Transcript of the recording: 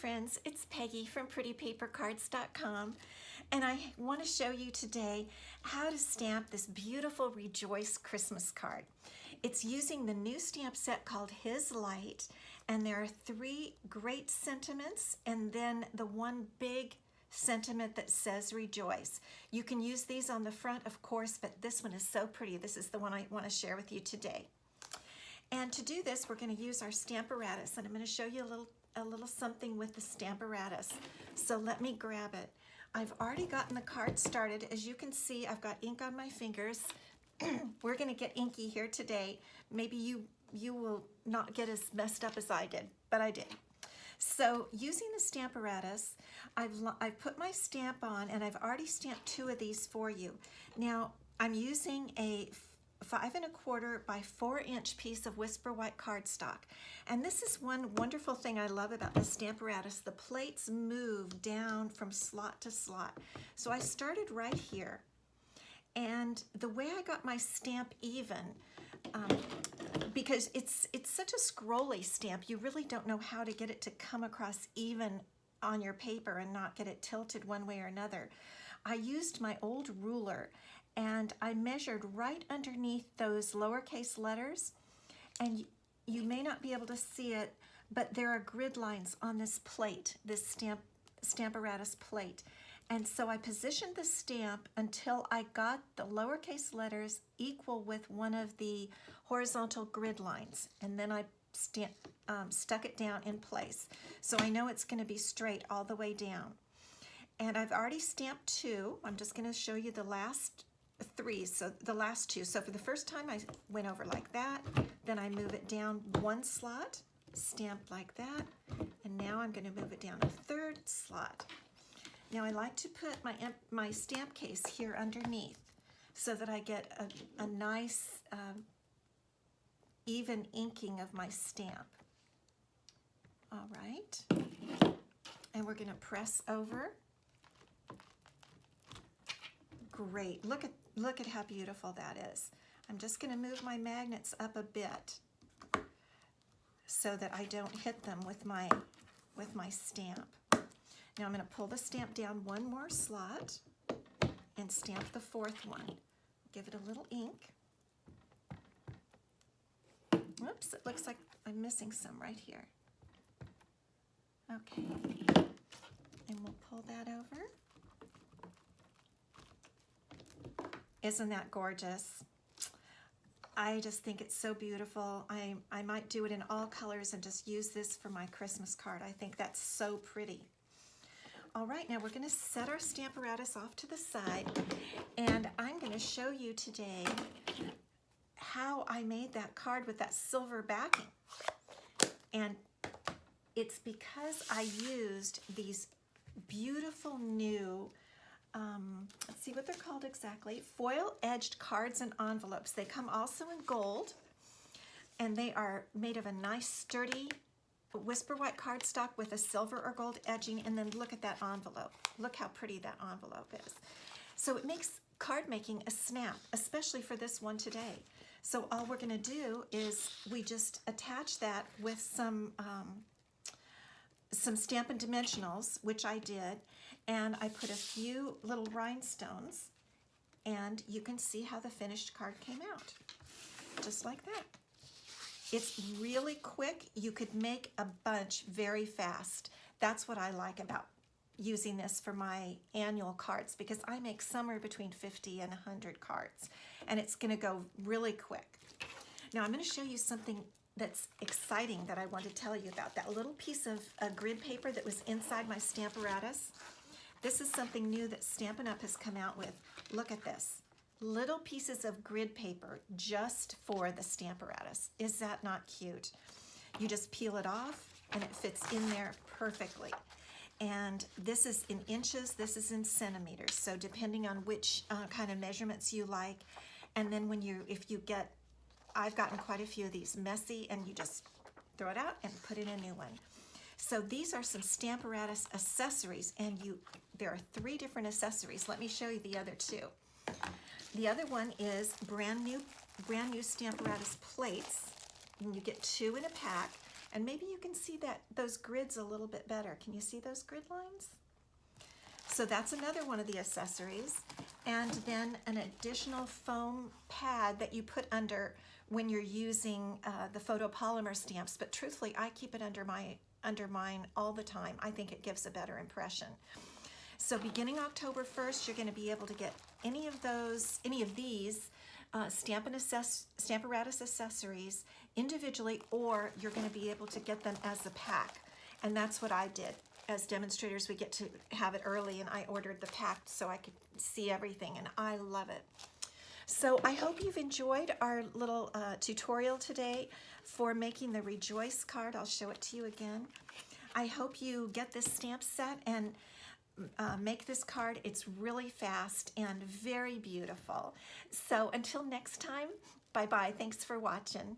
friends, it's Peggy from PrettyPaperCards.com, and I want to show you today how to stamp this beautiful Rejoice Christmas card. It's using the new stamp set called His Light, and there are 3 great sentiments and then the one big sentiment that says Rejoice. You can use these on the front, of course, but this one is so pretty. This is the one I want to share with you today. And to do this, we're going to use our Stamparatus, and I'm going to show you a little something with the Stamparatus. So let me grab it. I've already gotten the card started. As you can see, I've got ink on my fingers. We're going to get inky here today. Maybe you will not get as messed up as I did, but I did. So using the Stamparatus, I've put my stamp on, and I've already stamped 2 of these for you. Now I'm using a 5 1/4 by 4 inch piece of Whisper White cardstock. And this is one wonderful thing I love about the Stamparatus. The plates move down from slot to slot. So I started right here. And the way I got my stamp even, because it's such a scrolly stamp, you really don't know how to get it to come across even on your paper and not get it tilted one way or another. I used my old ruler and I measured right underneath those lowercase letters, and you may not be able to see it, but there are grid lines on this plate, this Stamparatus plate. And so I positioned the stamp until I got the lowercase letters equal with one of the horizontal grid lines, and then I stuck it down in place. So I know it's going to be straight all the way down. And I've already stamped 2. I'm just going to show you the last 3, so the last 2. So for the first time I went over like that, then I move it down 1 slot, stamp like that, and now I'm going to move it down a 3rd slot. Now I like to put my stamp case here underneath so that I get a nice even inking of my stamp. All right, and we're going to press over. Great, look at how beautiful that is. I'm just going to move my magnets up a bit so that I don't hit them with my stamp. Now I'm going to pull the stamp down 1 more slot and stamp the 4th one. Give it a little ink. Whoops, it looks like I'm missing some right here. Okay, and we'll pull that over. Isn't that gorgeous? I just think it's so beautiful. I might do it in all colors and just use this for my Christmas card. I think that's so pretty. All right, now we're going to set our Stamparatus off to the side, and I'm going to show you today how I made that card with that silver backing. And it's because I used these beautiful new, let's see what they're called exactly, foil-edged cards and envelopes. They come also in gold, and they are made of a nice sturdy Whisper White cardstock with a silver or gold edging, and then look at that envelope. Look how pretty that envelope is. So it makes card making a snap, especially for this one today. So all we're going to do is we just attach that with some Stampin' Dimensionals, which I did, and I put a few little rhinestones, and you can see how the finished card came out, just like that. It's really quick. You could make a bunch very fast. That's what I like about using this for my annual cards, because I make somewhere between 50 and 100 cards, and it's going to go really quick. Now I'm going to show you something that's exciting that I want to tell you about. That little piece of grid paper that was inside my Stamparatus. This is something new that Stampin' Up! Has come out with. Look at this. Little pieces of grid paper just for the Stamparatus. Is that not cute? You just peel it off and it fits in there perfectly. And this is in inches, this is in centimeters. So depending on which kind of measurements you like. And then I've gotten quite a few of these messy, and you just throw it out and put in a new one. So these are some Stamparatus accessories, and there are 3 different accessories. Let me show you the other 2. The other one is brand new Stamparatus plates, and you get 2 in a pack, And maybe you can see those grids a little bit better. Can you see those grid lines? So that's another one of the accessories. And then an additional foam pad that you put under when you're using the photopolymer stamps. But truthfully, I keep it under mine all the time. I think it gives a better impression. So beginning October 1st, you're going to be able to get any of these Stamparatus accessories individually, or you're going to be able to get them as a pack. And that's what I did. As demonstrators, we get to have it early, and I ordered the pack so I could see everything, and I love it. So I hope you've enjoyed our little tutorial today for making the Rejoice card. I'll show it to you again. I hope you get this stamp set and make this card. It's really fast and very beautiful. So until next time, bye-bye. Thanks for watching.